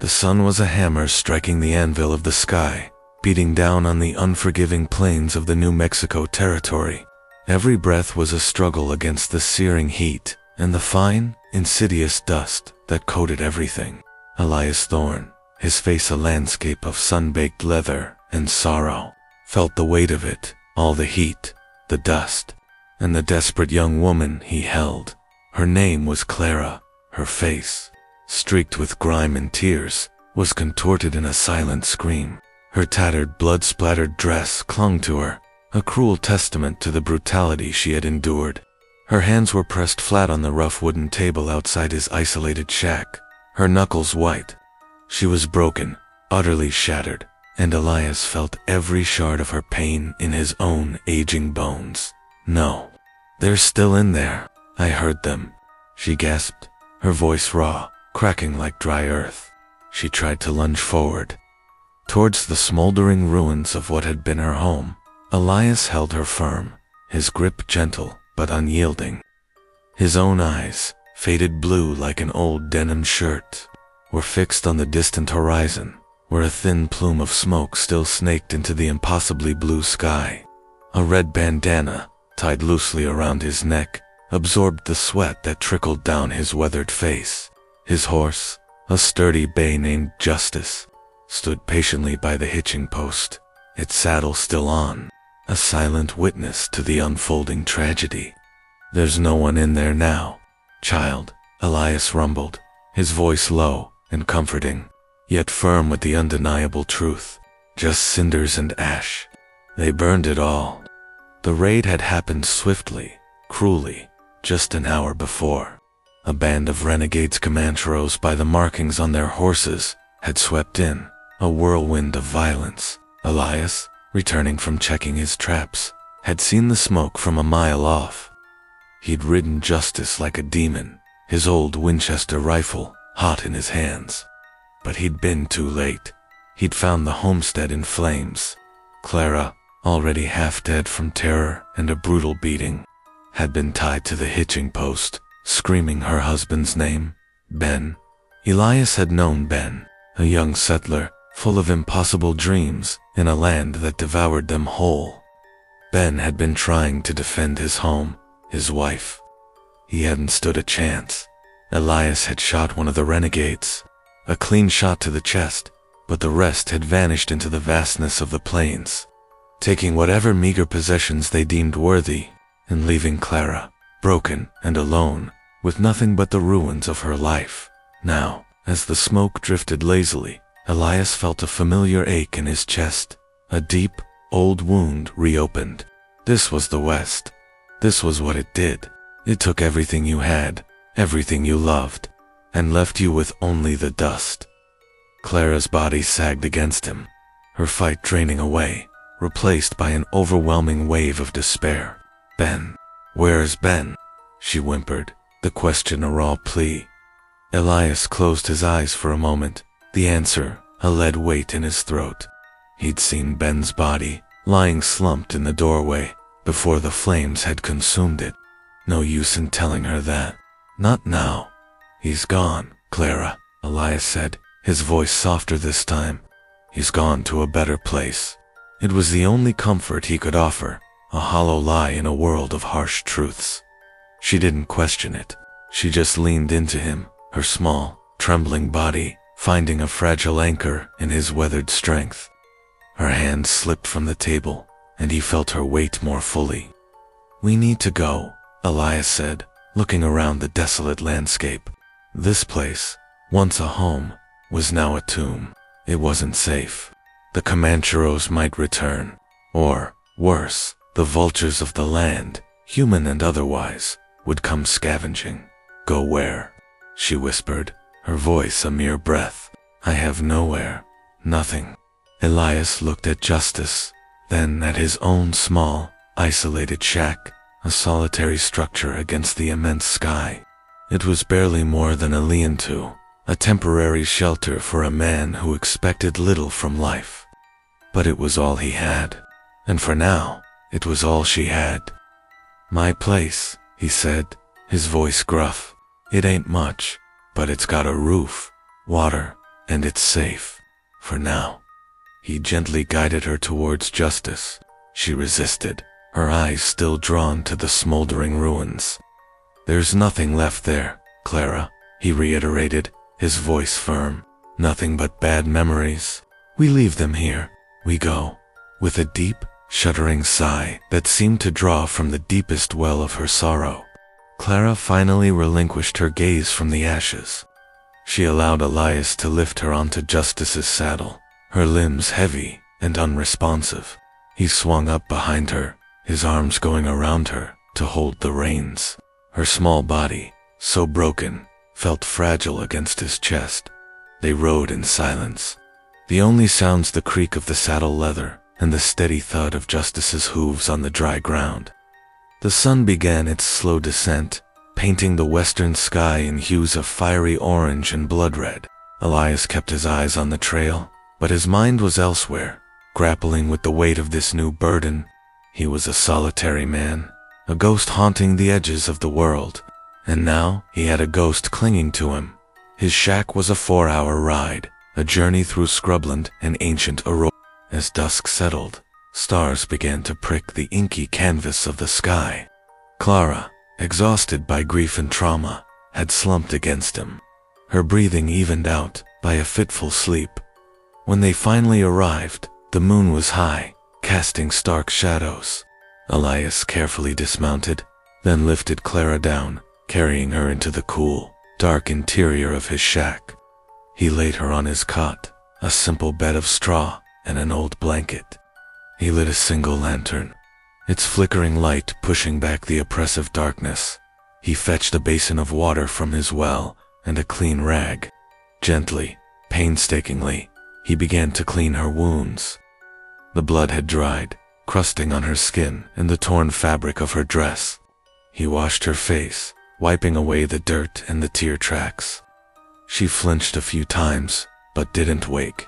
The sun was a hammer striking the anvil of the sky, beating down on the unforgiving plains of the New Mexico territory. Every breath was a struggle against the searing heat and the fine, insidious dust that coated everything. Elias Thorne, his face a landscape of sun-baked leather and sorrow, felt the weight of it, all the heat, the dust, and the desperate young woman he held. Her name was Clara. Her face, streaked with grime and tears, was contorted in a silent scream. Her tattered, blood-splattered dress clung to her, a cruel testament to the brutality she had endured. Her hands were pressed flat on the rough wooden table outside his isolated shack, her knuckles white. She was broken, utterly shattered, and Elias felt every shard of her pain in his own aging bones. "No, they're still in there. I heard them," she gasped, her voice raw, cracking like dry earth. She tried to lunge forward, towards the smoldering ruins of what had been her home. Elias held her firm, his grip gentle but unyielding. His own eyes, faded blue like an old denim shirt, were fixed on the distant horizon, where a thin plume of smoke still snaked into the impossibly blue sky. A red bandana, tied loosely around his neck, absorbed the sweat that trickled down his weathered face. His horse, a sturdy bay named Justice, stood patiently by the hitching post, its saddle still on, a silent witness to the unfolding tragedy. "There's no one in there now, child," Elias rumbled, his voice low and comforting, yet firm with the undeniable truth. "Just cinders and ash. They burned it all." The raid had happened swiftly, cruelly, just an hour before. A band of renegades Comancheros by the markings on their horses had swept in, a whirlwind of violence. Elias, returning from checking his traps, had seen the smoke from a mile off. He'd ridden Justice like a demon, his old Winchester rifle hot in his hands. But he'd been too late. He'd found the homestead in flames. Clara, already half dead from terror and a brutal beating, had been tied to the hitching post, screaming her husband's name, Ben. Elias had known Ben, a young settler, full of impossible dreams in a land that devoured them whole. Ben had been trying to defend his home, his wife. He hadn't stood a chance. Elias had shot one of the renegades, a clean shot to the chest, but the rest had vanished into the vastness of the plains, taking whatever meager possessions they deemed worthy, and leaving Clara, broken and alone, with nothing but the ruins of her life. Now, as the smoke drifted lazily, Elias felt a familiar ache in his chest, a deep, old wound reopened. This was the West. This was what it did. It took everything you had, everything you loved, and left you with only the dust. Clara's body sagged against him, her fight draining away, replaced by an overwhelming wave of despair. "Ben, where's Ben?" she whimpered, the question a raw plea. Elias closed his eyes for a moment, the answer a lead weight in his throat. He'd seen Ben's body, lying slumped in the doorway, before the flames had consumed it. No use in telling her that. Not now. "He's gone, Clara," Elias said, his voice softer this time. "He's gone to a better place." It was the only comfort he could offer, a hollow lie in a world of harsh truths. She didn't question it. She just leaned into him, her small, trembling body finding a fragile anchor in his weathered strength. Her hand slipped from the table, and he felt her weight more fully. "We need to go," Elias said, looking around the desolate landscape. This place, once a home, was now a tomb. It wasn't safe. The Comancheros might return, or, worse, the vultures of the land, human and otherwise, would come scavenging. "Go where?" she whispered, her voice a mere breath. "I have nowhere, nothing." Elias looked at Justice, then at his own small, isolated shack, a solitary structure against the immense sky. It was barely more than a lean-to, a temporary shelter for a man who expected little from life. But it was all he had, and for now, it was all she had. "My place," he said, his voice gruff. "It ain't much, but it's got a roof, water, and and it's safe. For now. He gently guided her towards justice. She resisted, her eyes still drawn to the smoldering ruins. There's nothing left there, Clara, he reiterated, his voice firm. Nothing but bad memories. We leave them here. We go. With a deep, shuddering sigh that seemed to draw from the deepest well of her sorrow, Clara finally relinquished her gaze from the ashes. She allowed Elias to lift her onto Justice's saddle, her limbs heavy and unresponsive. He swung up behind her, his arms going around her to hold the reins. Her small body, so broken, felt fragile against his chest. They rode in silence. The only sounds the creak of the saddle leather and the steady thud of Justice's hooves on the dry ground. The sun began its slow descent, painting the western sky in hues of fiery orange and blood red. Elias kept his eyes on the trail, but his mind was elsewhere, grappling with the weight of this new burden. He was a solitary man, a ghost haunting the edges of the world, and now he had a ghost clinging to him. His shack was a 4-hour ride, a journey through scrubland and ancient Aurora. As dusk settled, stars began to prick the inky canvas of the sky. Clara, exhausted by grief and trauma, had slumped against him, her breathing evened out by a fitful sleep. When they finally arrived, the moon was high, casting stark shadows. Elias carefully dismounted, then lifted Clara down, carrying her into the cool, dark interior of his shack. He laid her on his cot, a simple bed of straw and an old blanket. He lit a single lantern, its flickering light pushing back the oppressive darkness. He fetched a basin of water from his well and a clean rag. Gently, painstakingly, he began to clean her wounds. The blood had dried, crusting on her skin and the torn fabric of her dress. He washed her face, wiping away the dirt and the tear tracks. She flinched a few times, but didn't wake.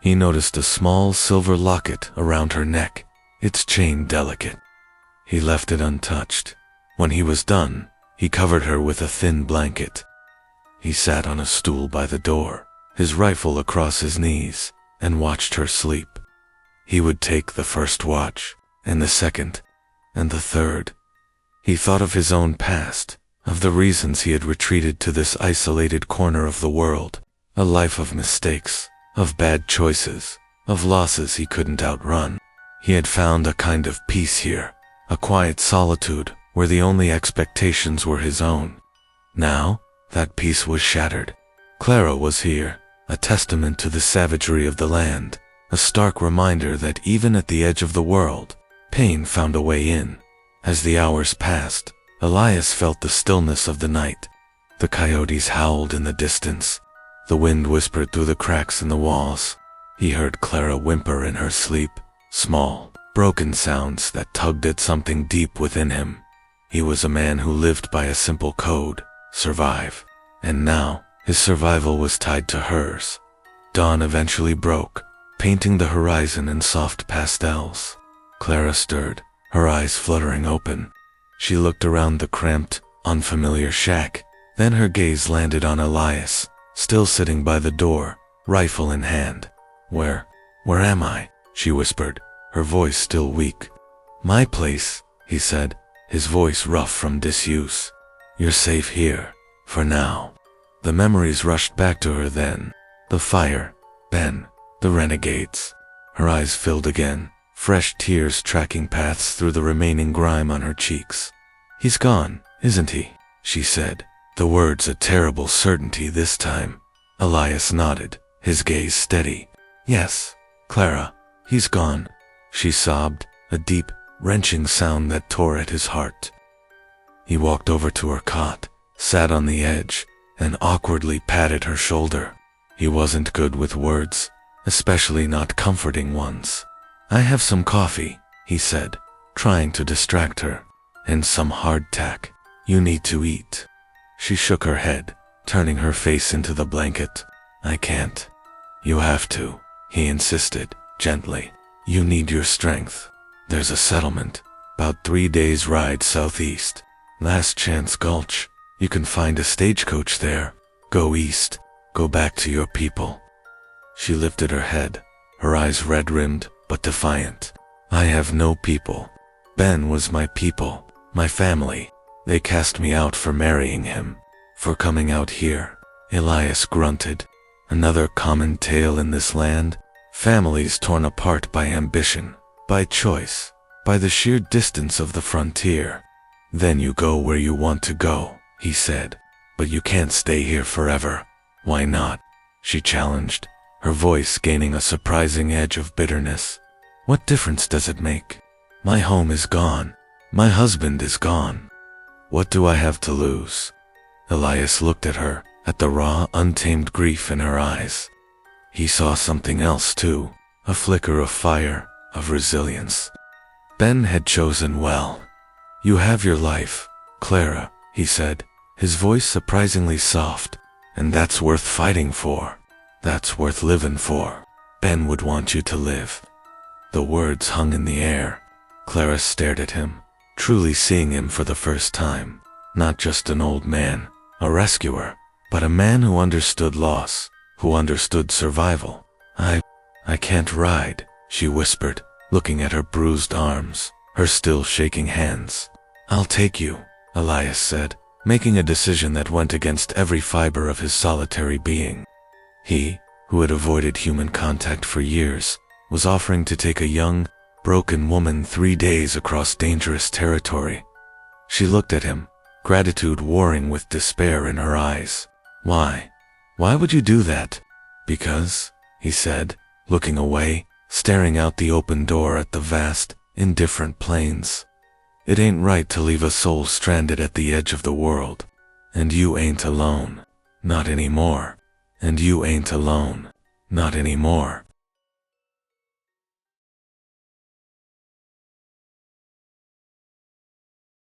He noticed a small silver locket around her neck, its chain delicate. He left it untouched. When he was done, he covered her with a thin blanket. He sat on a stool by the door, his rifle across his knees, and watched her sleep. He would take the first watch, and the second, and the third. He thought of his own past, of the reasons he had retreated to this isolated corner of the world, a life of mistakes, of bad choices, of losses he couldn't outrun. He had found a kind of peace here, a quiet solitude where the only expectations were his own. Now, that peace was shattered. Clara was here, a testament to the savagery of the land, a stark reminder that even at the edge of the world, pain found a way in. As the hours passed, Elias felt the stillness of the night. The coyotes howled in the distance. The wind whispered through the cracks in the walls. He heard Clara whimper in her sleep, small, broken sounds that tugged at something deep within him. He was a man who lived by a simple code, survive. And now, his survival was tied to hers. Dawn eventually broke, painting the horizon in soft pastels. Clara stirred, her eyes fluttering open. She looked around the cramped, unfamiliar shack, then her gaze landed on Elias, still sitting by the door, rifle in hand. Where am I?" she whispered, her voice still weak. "My place," he said, his voice rough from disuse. "You're safe here, for now." The memories rushed back to her then. The fire, Ben, the renegades. Her eyes filled again, fresh tears tracking paths through the remaining grime on her cheeks. "He's gone, isn't he?" she said, the words a terrible certainty this time. Elias nodded, his gaze steady. "Yes, Clara, he's gone," she sobbed, a deep, wrenching sound that tore at his heart. He walked over to her cot, sat on the edge, and awkwardly patted her shoulder. He wasn't good with words, especially not comforting ones. "I have some coffee," he said, trying to distract her, "and some hardtack. You need to eat." She shook her head, turning her face into the blanket. "I can't." "You have to," he insisted, gently. "You need your strength. There's a settlement, about 3 days' ride southeast. Last Chance Gulch. You can find a stagecoach there. Go east. Go back to your people." She lifted her head, her eyes red-rimmed but defiant. I have no people. Ben was my people, my family. They cast me out for marrying him, for coming out here. Elias grunted. Another common tale in this land. Families torn apart by ambition, by choice, by the sheer distance of the frontier. Then you go where you want to go, he said. But you can't stay here forever. Why not? She challenged, her voice gaining a surprising edge of bitterness. What difference does it make? My home is gone. My husband is gone. What do I have to lose? Elias looked at her, at the raw, untamed grief in her eyes. He saw something else too, a flicker of fire, of resilience. Ben had chosen well. You have your life, Clara, he said, his voice surprisingly soft, and that's worth fighting for. That's worth living for. Ben would want you to live. The words hung in the air. Clara stared at him, truly seeing him for the first time. Not just an old man, a rescuer, but a man who understood loss, who understood survival. I can't ride, she whispered, looking at her bruised arms, her still shaking hands. I'll take you, Elias said, making a decision that went against every fiber of his solitary being. He, who had avoided human contact for years, was offering to take a young, broken woman 3 days across dangerous territory. She looked at him, gratitude warring with despair in her eyes. Why? Why would you do that? Because, he said, looking away, staring out the open door at the vast, indifferent plains. It ain't right to leave a soul stranded at the edge of the world. And you ain't alone. Not anymore. And you ain't alone. Not anymore.